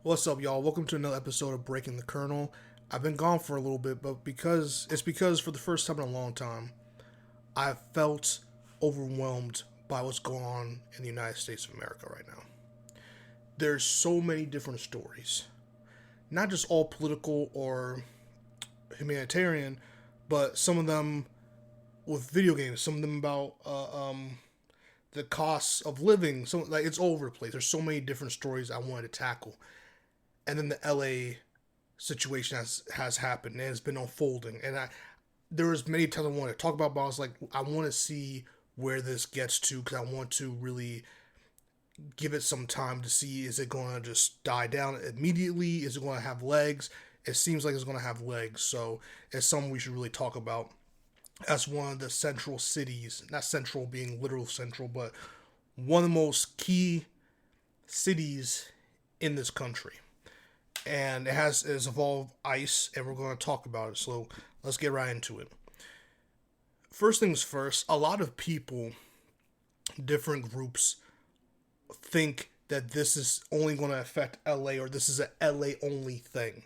What's up, y'all? Welcome to another episode of Breaking the Kernel. I've been gone for a little bit, but because for the first time in a long time, I've felt overwhelmed by what's going on in the United States of America right now. There's so many different stories, not just all political or humanitarian, but some of them with video games, some of them about the costs of living. So like it's all over the place. There's so many different stories I wanted to tackle, and then the LA situation has happened and it's been unfolding. And there was many times I wanted to talk about, but I was like, I want to see where this gets to because I want to really give it some time to see, is it going to just die down immediately? Is it going to have legs? It seems like it's going to have legs, so it's something we should really talk about as one of the central cities, not central being literal central, but one of the most key cities in this country. And it's evolved ICE, and we're going to talk about it. So let's get right into it. First things first, a lot of people, different groups, think that this is only going to affect LA, or this is a LA only thing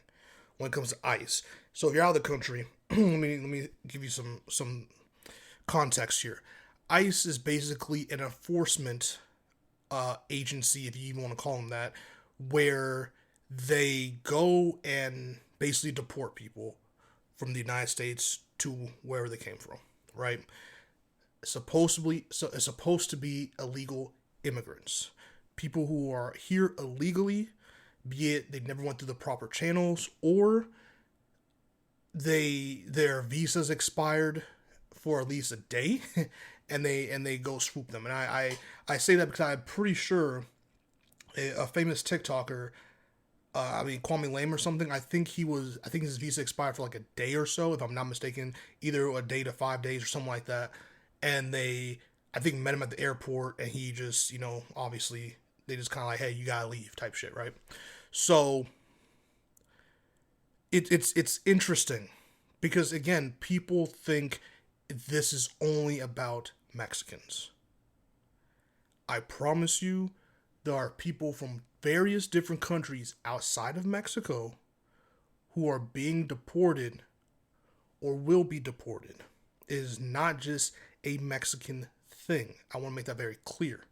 when it comes to ICE. So if you're out of the country, let me give you some context here. ICE is basically an enforcement agency, if you even want to call them that, where they go and basically deport people from the United States to wherever they came from, right? It's supposed to be illegal immigrants, people who are here illegally, be it they never went through the proper channels, or their visas expired for at least a day, and they go swoop them. And I say that because I'm pretty sure a famous TikToker, Kwame Lame or something. I think his visa expired for like a day or so, if I'm not mistaken, either a day to 5 days or something like that. And I think, met him at the airport, and he just, obviously they just kind of like, hey, you gotta leave type shit, right? So it's interesting because again, people think this is only about Mexicans. I promise you, there are people from various different countries outside of Mexico who are being deported or will be deported. It is not just a Mexican thing. I want to make that very clear.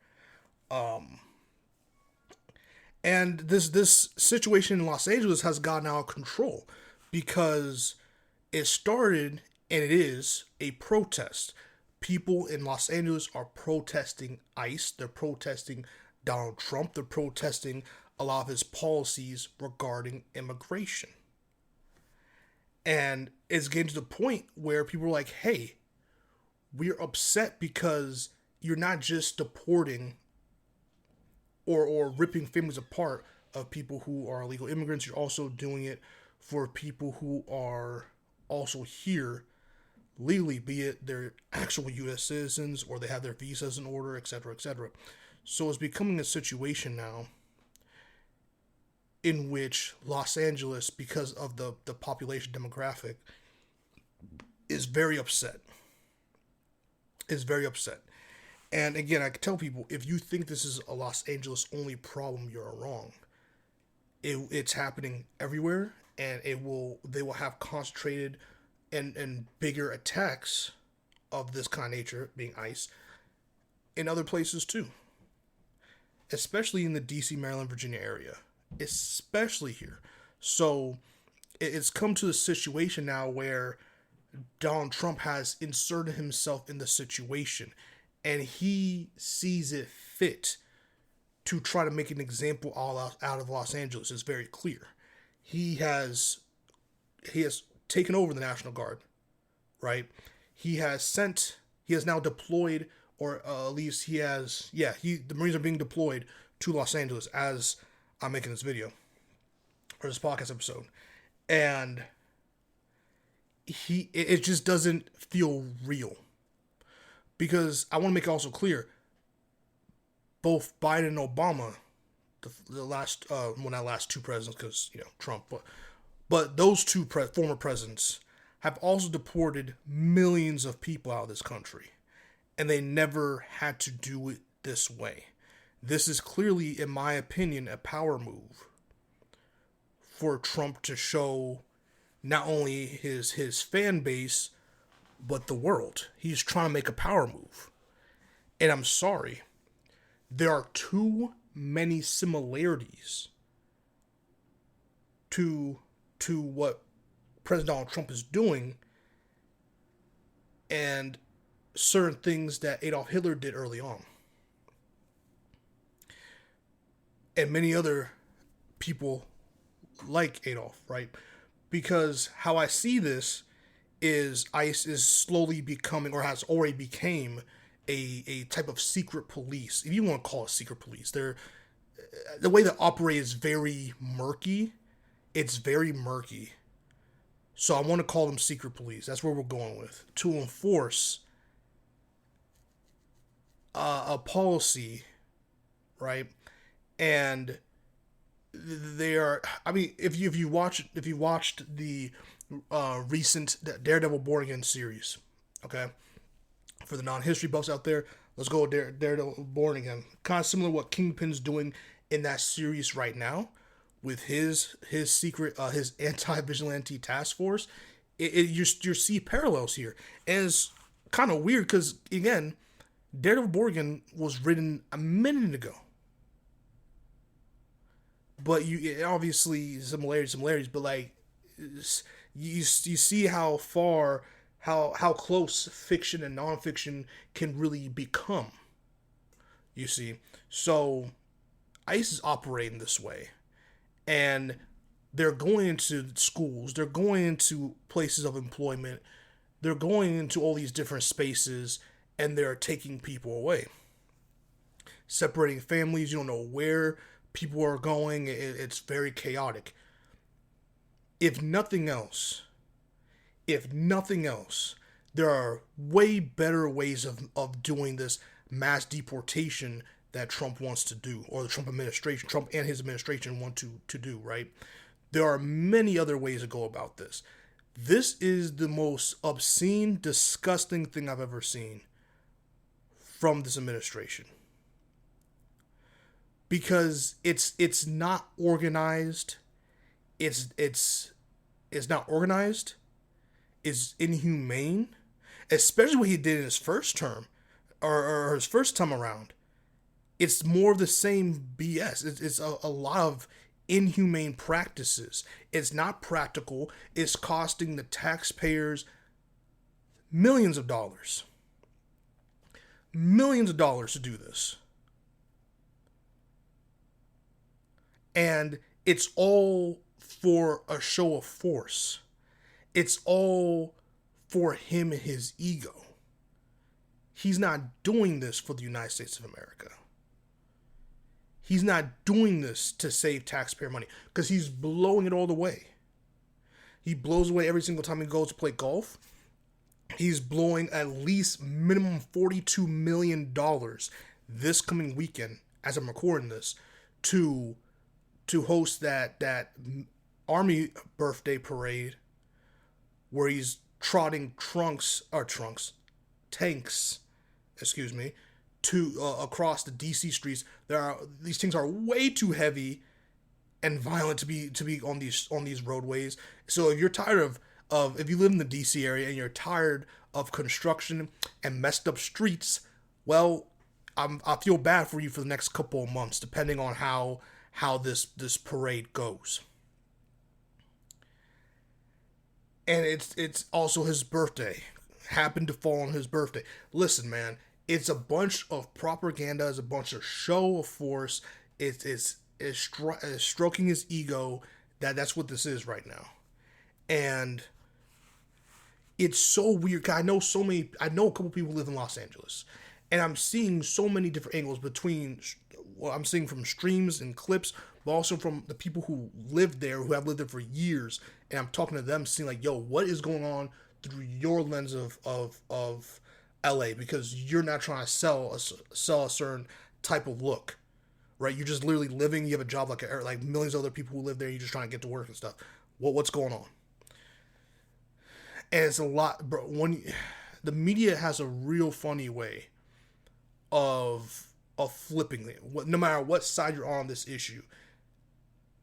And this situation in Los Angeles has gotten out of control because it started, and it is a protest. People in Los Angeles are protesting ICE. They're protesting Donald Trump. They're protesting a lot of his policies regarding immigration. And it's getting to the point where people are like, hey, we're upset because you're not just deporting or ripping families apart of people who are illegal immigrants. You're also doing it for people who are also here legally, be it they're actual U.S. citizens or they have their visas in order, etc., etc. So it's becoming a situation now in which Los Angeles, because of the population demographic, is very upset. Is very upset. And again, I can tell people, if you think this is a Los Angeles only problem, you're wrong. It's happening everywhere, and they will have concentrated and bigger attacks of this kind of nature, being ICE, in other places too. Especially in the DC, Maryland, Virginia area. Especially here. So it's come to a situation now where Donald Trump has inserted himself in the situation, and he sees it fit to try to make an example out of Los Angeles. It's very clear. He has taken over the National Guard, right? He has now deployed, or at least the Marines are being deployed to Los Angeles as I'm making this video or this podcast episode, and it just doesn't feel real, because I want to make it also clear, both Biden and Obama, the last not last two presidents, because Trump, but those two former presidents have also deported millions of people out of this country, and they never had to do it this way. This is clearly, in my opinion, a power move for Trump to show not only his fan base, but the world. He's trying to make a power move. And I'm sorry, there are too many similarities to what President Donald Trump is doing and certain things that Adolf Hitler did early on. And many other people like Adolf, right? Because how I see this is ICE is slowly becoming, or has already became, a type of secret police. If you want to call it secret police, the way they operate is very murky. It's very murky. So I want to call them secret police. That's where we're going with. To enforce a policy, right? And they are. I mean, if you watched the recent Daredevil Born Again series, okay, for the non-history buffs out there, let's go with Daredevil Born Again. Kind of similar to what Kingpin's doing in that series right now with his secret his anti-vigilante task force. You see parallels here, and it's kind of weird because again, Daredevil Born Again was written a minute ago. But obviously similarities, but like you see how far how close fiction and nonfiction can really become. You see, so ICE is operating this way, and they're going into schools, they're going into places of employment, they're going into all these different spaces, and they're taking people away, separating families. You don't know where people are going. It's very chaotic. If nothing else, there are way better ways of doing this mass deportation that Trump wants to do, or the Trump and his administration want to do, right? There are many other ways to go about this. This is the most obscene, disgusting thing I've ever seen from this administration. Because it's not organized. It's not organized. It's inhumane, especially what he did in his first term, or his first time around. It's more of the same BS. It's a lot of inhumane practices. It's not practical. It's costing the taxpayers millions of dollars. Millions of dollars to do this. And it's all for a show of force. It's all for him and his ego. He's not doing this for the United States of America. He's not doing this to save taxpayer money, because he's blowing it all the way. He blows away every single time he goes to play golf. He's blowing at least minimum $42 million this coming weekend, as I'm recording this, to host that Army birthday parade where he's trotting tanks, to across the DC streets. These things are way too heavy and violent to be on these roadways. So if you're tired of if you live in the DC area and you're tired of construction and messed up streets, well, I feel bad for you for the next couple of months, depending on how this parade goes. And it's also his birthday. Happened to fall on his birthday. Listen, man, it's a bunch of propaganda, it's a bunch of show of force. It's stroking his ego. That's what this is right now. And it's so weird. I know a couple people who live in Los Angeles, and I'm seeing so many different angles between what I'm seeing from streams and clips, but also from the people who live there, who have lived there for years, and I'm talking to them, seeing like, yo, what is going on through your lens of LA, because you're not trying to sell a certain type of look, right? You're just literally living. You have a job like millions of other people who live there. You're just trying to get to work and stuff. What's going on? And it's a lot, bro. The media has a real funny way of flipping it. No matter what side you're on this issue,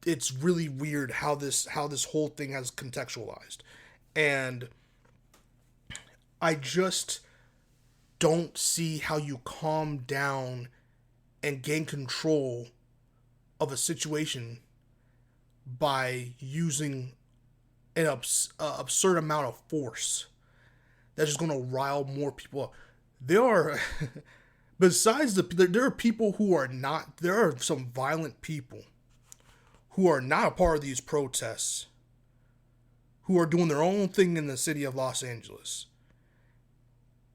it's really weird how this whole thing has contextualized. And I just don't see how you calm down and gain control of a situation by using an absurd amount of force that's just going to rile more people up. There are, besides there are people who are not, there are some violent people who are not a part of these protests, who are doing their own thing in the city of Los Angeles.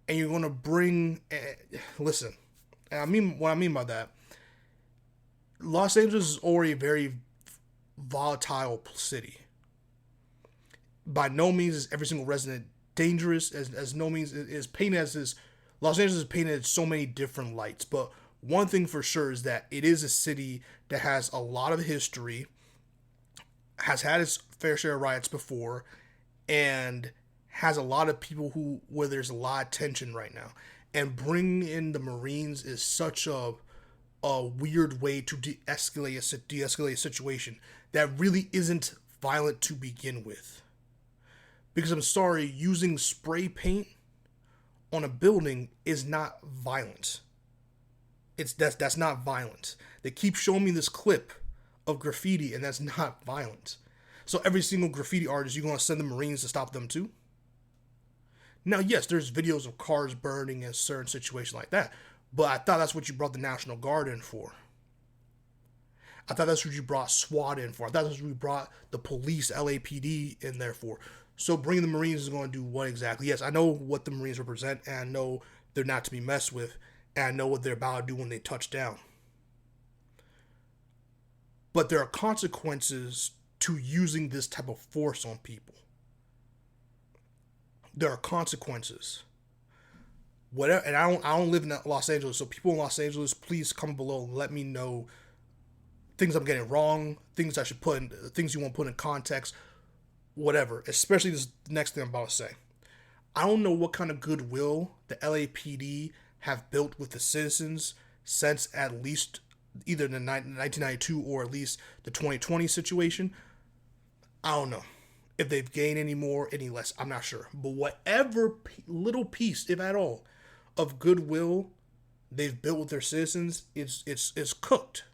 And you're going to bring, listen, I mean, what I mean by that, Los Angeles is already a very volatile city. By no means is every single resident dangerous, as no means is painted as this. Los Angeles is painted in so many different lights, but one thing for sure is that it is a city that has a lot of history, has had its fair share of riots before, and has a lot of people where there's a lot of tension right now. And bringing in the Marines is such a weird way to de-escalate a situation that really isn't violent to begin with. Because I'm sorry, using spray paint on a building is not violent. That's not violent. They keep showing me this clip of graffiti, and that's not violent. So every single graffiti artist, you're going to send the Marines to stop them too? Now, yes, there's videos of cars burning in certain situations like that, but I thought that's what you brought the National Guard in for. I thought that's what you brought SWAT in for. I thought that's what you brought the police, LAPD, in there for. So bringing the Marines is going to do what exactly? Yes, I know what the Marines represent, and I know they're not to be messed with, and I know what they're about to do when they touch down. But there are consequences to using this type of force on people. There are consequences. Whatever, and I don't live in Los Angeles, so people in Los Angeles, please comment below and let me know things I'm getting wrong, things I should put in, things you want to put in context, whatever. Especially this next thing I'm about to say. I don't know what kind of goodwill the LAPD have built with the citizens since at least either the 1992 or at least the 2020 situation. I don't know if they've gained any more, any less. I'm not sure. But whatever little piece, if at all, of goodwill they've built with their citizens, it's cooked.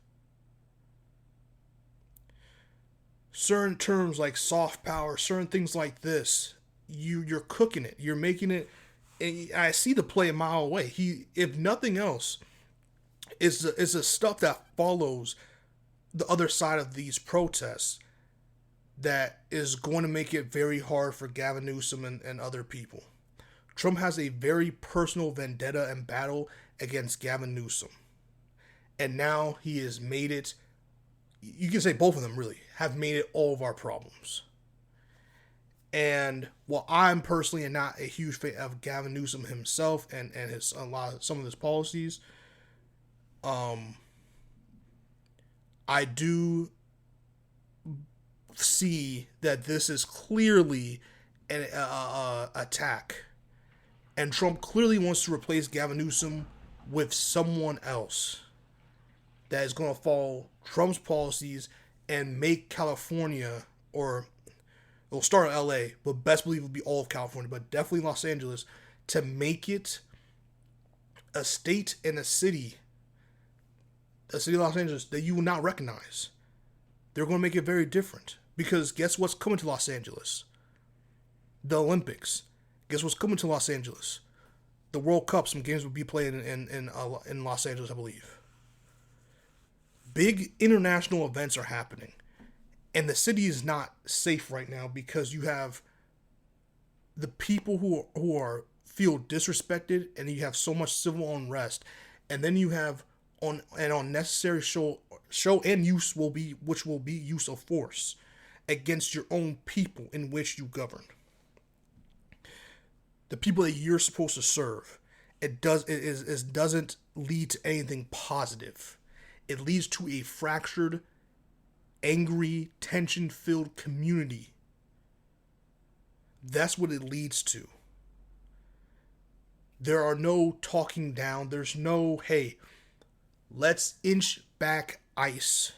Certain terms like soft power, certain things like this, you're cooking it. You're making it. I see the play a mile away. He, if nothing else, is the stuff that follows the other side of these protests that is going to make it very hard for Gavin Newsom and other people. Trump has a very personal vendetta and battle against Gavin Newsom. And now he has made it, you can say both of them really, have made it all of our problems. And while I'm personally not a huge fan of Gavin Newsom himself and his some of his policies, I do see that this is clearly an attack, and Trump clearly wants to replace Gavin Newsom with someone else that is going to follow Trump's policies and make California, or it'll start in LA, but best believe it'll be all of California, but definitely Los Angeles, to make it a state and a city of Los Angeles that you will not recognize. They're going to make it very different. Because guess what's coming to Los Angeles? The Olympics. Guess what's coming to Los Angeles? The World Cup. Some games will be played in Los Angeles, I believe. Big international events are happening. And the city is not safe right now because you have the people who feel disrespected, and you have so much civil unrest. And then you have unnecessary show and use which will be use of force against your own people in which you govern. The people that you're supposed to serve. It doesn't lead to anything positive. It leads to a fractured, angry, tension-filled community. That's what it leads to. There are no talking down. There's no, hey, let's inch back ICE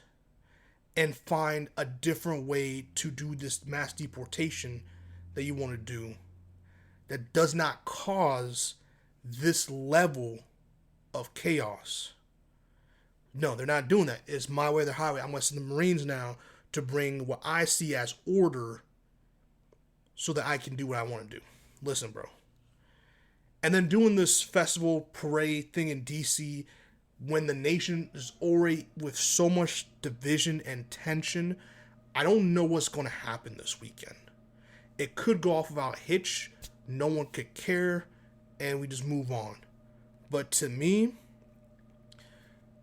and find a different way to do this mass deportation that you want to do that does not cause this level of chaos. No, they're not doing that. It's my way or the highway. I'm going to send the Marines now to bring what I see as order so that I can do what I want to do. Listen, bro. And then doing this festival parade thing in DC when the nation is already with so much division and tension, I don't know what's going to happen this weekend. It could go off without a hitch. No one could care, and we just move on. But to me,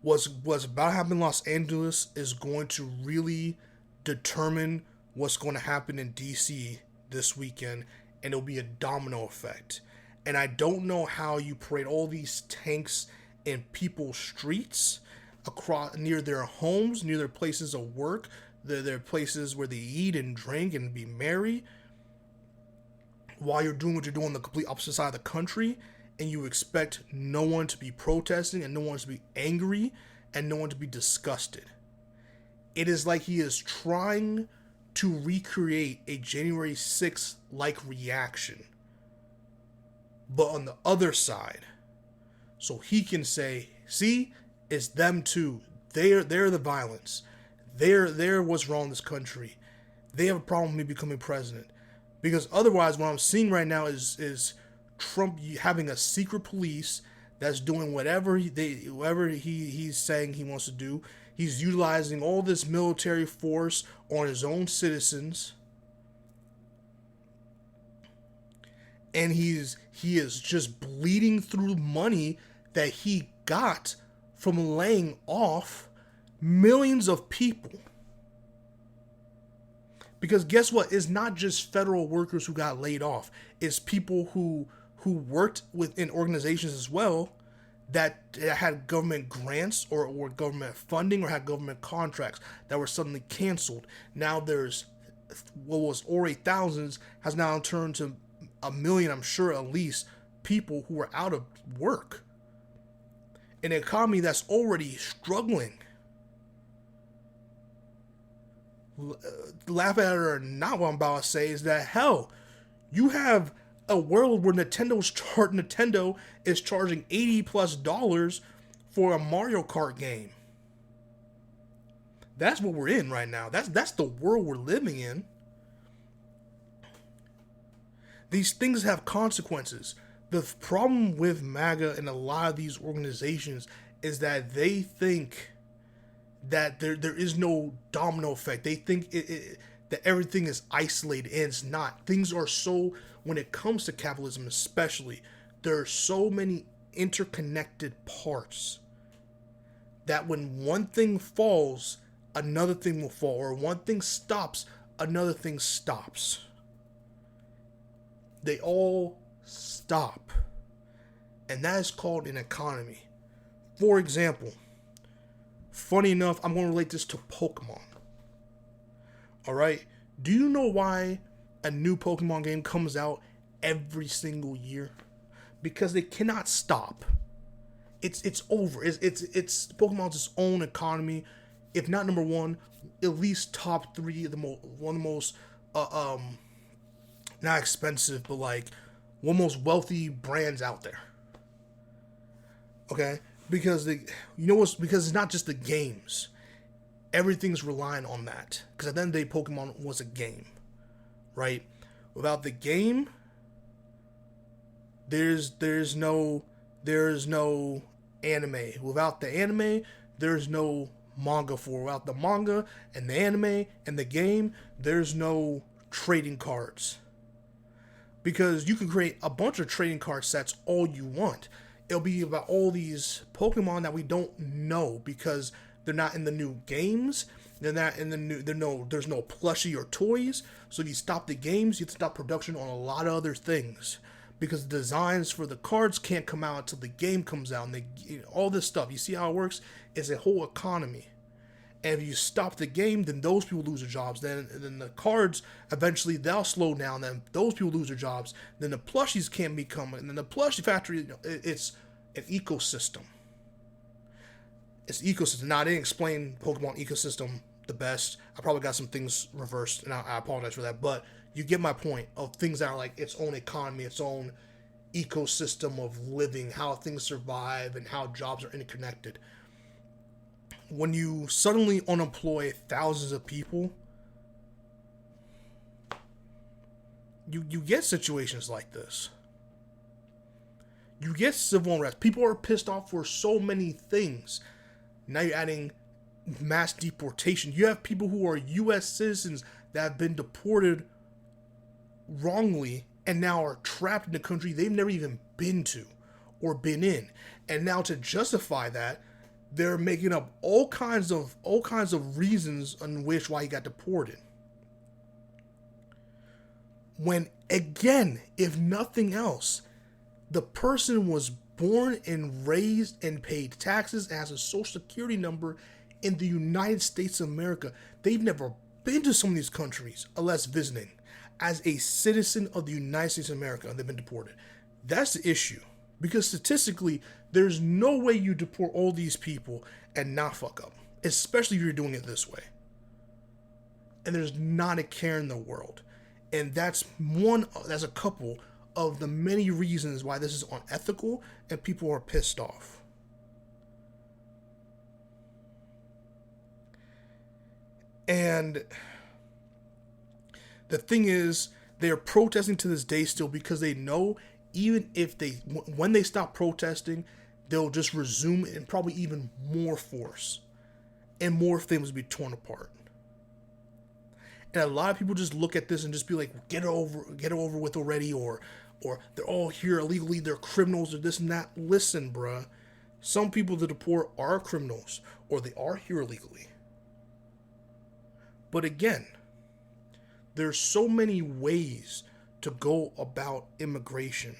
what's about to happen in Los Angeles is going to really determine what's going to happen in DC this weekend, and it'll be a domino effect. And I don't know how you parade all these tanks in people's streets, across near their homes, near their places of work, their places where they eat and drink and be merry, while you're doing what you're doing on the complete opposite side of the country, and you expect no one to be protesting and no one to be angry and no one to be disgusted. It is like he is trying to recreate a January 6th like reaction, but on the other side, so he can say, see, it's them too. They're the violence. They're what's wrong in this country. They have a problem with me becoming president. Because otherwise, what I'm seeing right now is Trump having a secret police that's doing whatever he's saying he wants to do. He's utilizing all this military force on his own citizens. And he is just bleeding through money that he got from laying off millions of people. Because guess what? It's not just federal workers who got laid off. It's people who worked within organizations as well that had government grants or government funding or had government contracts that were suddenly canceled. Now there's what was already thousands has now turned to 1 million, I'm sure at least, people who are out of work. In an economy that's already struggling. Laugh at it or not, what I'm about to say is that, hell, you have a world where Nintendo is charging $80+ for a Mario Kart game. That's what we're in right now. That's the world we're living in. These things have consequences. The problem with MAGA and a lot of these organizations is that they think that there is no domino effect. They think that everything is isolated, and it's not. Things are so, when it comes to capitalism especially, there are so many interconnected parts that when one thing falls, another thing will fall, or one thing stops, another thing stops. They all stop. And that is called an economy. For example, funny enough, I'm going to relate this to Pokemon. Alright? Do you know why a new Pokemon game comes out every single year? Because they cannot stop. It's over. It's Pokemon's its own economy. If not number one, at least top three of one of the most not expensive, but like one of the most wealthy brands out there. Okay? Because because it's not just the games. Everything's relying on that. Because at the end of the day, Pokemon was a game. Right? Without the game, there's no anime. Without the anime, there's no manga for. Without the manga and the anime and the game, there's no trading cards. Because you can create a bunch of trading card sets all you want. It'll be about all these Pokemon that we don't know because they're not in the new games. They're not in the new. There's no plushie or toys. So if you stop the games, you have to stop production on a lot of other things because the designs for the cards can't come out until the game comes out. And all this stuff. You see how it works? It's a whole economy. And if you stop the game, then those people lose their jobs. Then the cards, eventually, they'll slow down. Then those people lose their jobs. Then the plushies can't become. And then the plushie factory, it's an ecosystem. It's an ecosystem. Now, I didn't explain Pokemon ecosystem the best. I probably got some things reversed, and I apologize for that. But you get my point of things that are like its own economy, its own ecosystem of living, how things survive, and how jobs are interconnected. When you suddenly unemploy thousands of people, you get situations like this. You get civil unrest. People are pissed off for so many things. Now you're adding mass deportation. You have people who are U.S. citizens that have been deported wrongly and now are trapped in a country they've never even been to or been in. And now to justify that, they're making up all kinds of reasons on which why he got deported. When again, if nothing else, the person was born and raised and paid taxes and has a social security number in the United States of America. They've never been to some of these countries unless visiting. As a citizen of the United States of America, they've been deported. That's the issue. Because statistically, there's no way you deport all these people and not fuck up. Especially if you're doing it this way. And there's not a care in the world. And that's a couple of the many reasons why this is unethical and people are pissed off. And the thing is, they're protesting to this day still because they know even if when they stop protesting, they'll just resume in probably even more force and more things will be torn apart. And a lot of people just look at this and just be like, get it over with already, or they're all here illegally, they're criminals, or this and that. Listen, bruh. Some people that deport are criminals, or they are here illegally. But again, there's so many ways to go about immigration.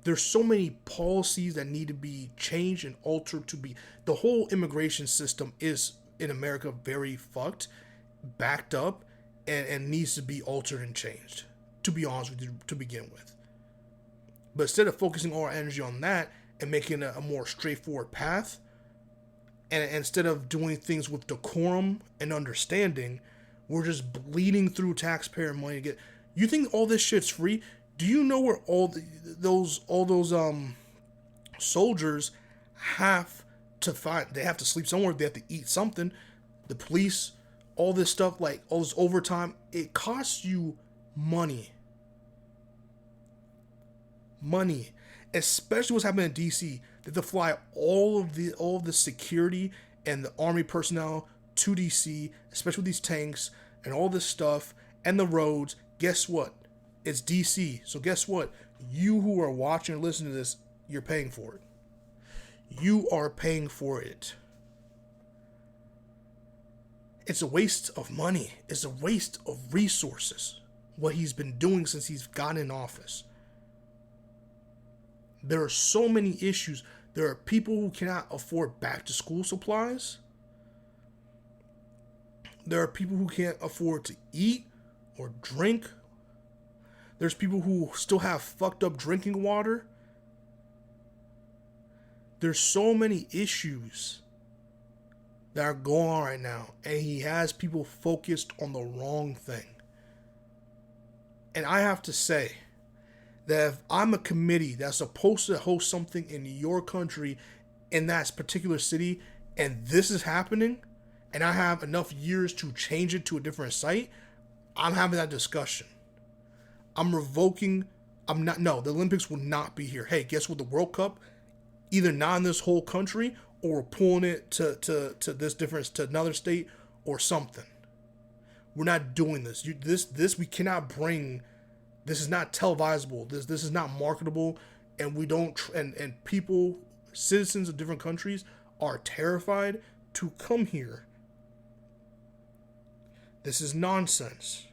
There's so many policies that need to be changed and altered to be... The whole immigration system is, in America, very fucked, backed up, and needs to be altered and changed, to be honest with you, to begin with. But instead of focusing all our energy on that and making a more straightforward path, and instead of doing things with decorum and understanding, we're just bleeding through taxpayer money to get... You think all this shit's free? Do you know where all those soldiers have to find? They have to sleep somewhere. They have to eat something. The police, all this stuff, like all this overtime, it costs you money. Money, especially what's happening in DC. They have to fly all of the security and the army personnel to DC, especially with these tanks and all this stuff and the roads. Guess what? It's DC. So guess what? You who are watching and listening to this, you're paying for it. You are paying for it. It's a waste of money. It's a waste of resources. What he's been doing since he's gotten in office. There are so many issues. There are people who cannot afford back to school supplies. There are people who can't afford to eat or drink. There's people who still have fucked up drinking water. There's so many issues that are going on right now, and he has people focused on the wrong thing. And I have to say that if I'm a committee that's supposed to host something in your country in that particular city, and this is happening, and I have enough years to change it to a different site, I'm having that discussion. I'm revoking. The Olympics will not be here. Hey, guess what? The World Cup, either not in this whole country, or we're pulling it to this difference, to another state or something. We're not doing this. This we cannot bring. This is not televisable. This is not marketable, and we don't. And people, citizens of different countries, are terrified to come here. This is nonsense.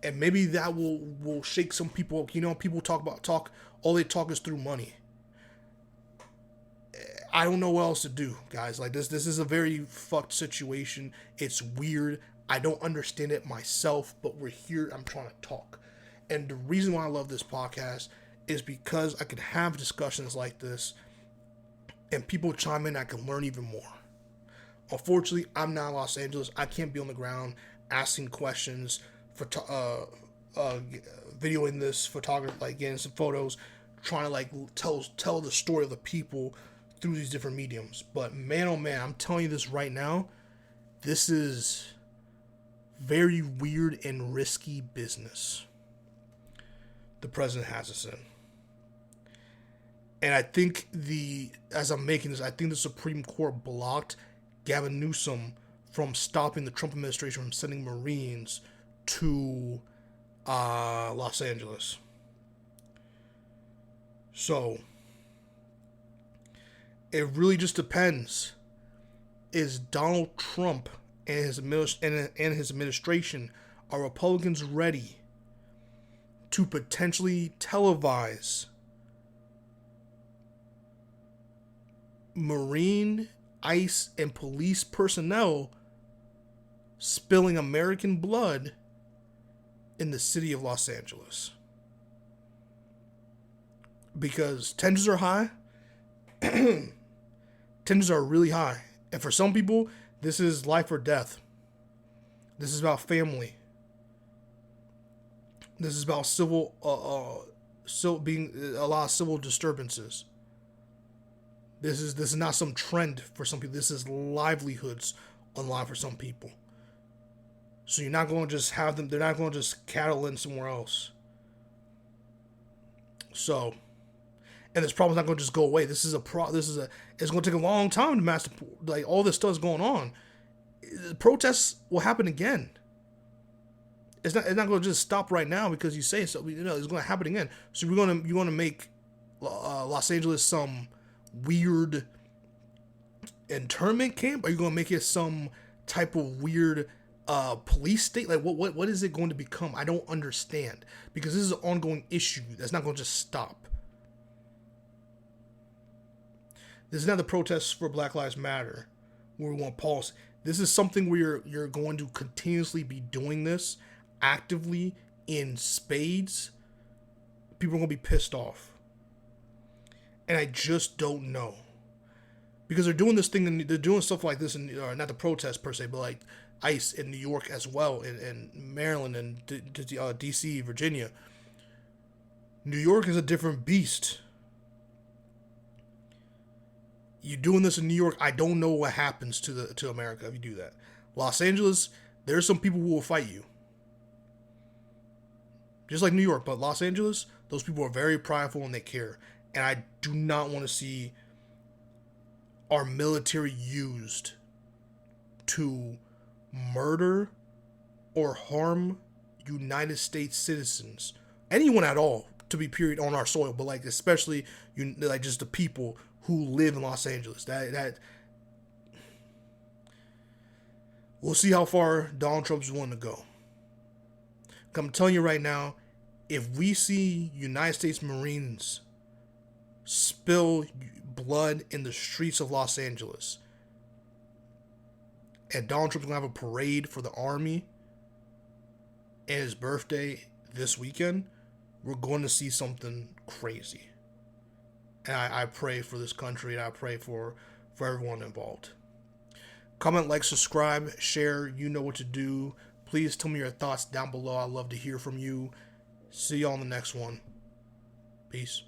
And maybe that will shake some people. You know, people all they talk is through money. I don't know what else to do, guys. Like this is a very fucked situation. It's weird. I don't understand it myself, but we're here. I'm trying to talk. And the reason why I love this podcast is because I can have discussions like this and people chime in. I can learn even more Unfortunately, I'm not in Los Angeles. I can't be on the ground asking questions, videoing this, photography, like getting some photos, trying to like tell the story of the people through these different mediums. But man, oh man, I'm telling you this right now. This is very weird and risky business the president has us in. And I think as I'm making this, I think the Supreme Court blocked Gavin Newsom from stopping the Trump administration from sending Marines to Los Angeles. So it really just depends. Is Donald Trump and his administration, are Republicans ready to potentially televise Marine, ICE, and police personnel spilling American blood in the city of Los Angeles? Because tensions are high. Tensions are really high. And for some people, this is life or death. This is about family. This is about being a lot of civil disturbances. This is not some trend for some people. This is livelihoods on line for some people. So you're not going to just have them. They're not going to just cattle in somewhere else. So, and this problem's not going to just go away. It's going to take a long time to master. Like all this stuff is going on. Protests will happen again. It's not going to just stop right now because you say so. It's going to happen again. So you're going to make Los Angeles some weird internment camp? Are you going to make it some type of weird police state? Like what is it going to become? I don't understand, because this is an ongoing issue that's not going to just stop. This is not the protests for Black Lives Matter where we want policy. This is something where you're going to continuously be doing this actively in spades. People are going to be pissed off. And I just don't know. Because they're doing this thing, and they're doing stuff like this, and not the protests per se, but like ICE in New York as well, in Maryland and DC, Virginia. New York is a different beast. You doing this in New York, I don't know what happens to America if you do that. Los Angeles, there's some people who will fight you. Just like New York, but Los Angeles, those people are very prideful and they care. And I do not want to see our military used to murder or harm United States citizens. Anyone at all, to be period, on our soil, but like especially like just the people who live in Los Angeles. That we'll see how far Donald Trump's willing to go. I'm telling you right now, if we see United States Marines spill blood in the streets of Los Angeles, and Donald Trump's gonna have a parade for the Army and his birthday this weekend, we're going to see something crazy. And I pray for this country, and I pray for everyone involved. Comment, like, subscribe, share. You know what to do. Please tell me your thoughts down below. I'd love to hear from you. See you on the next one. Peace.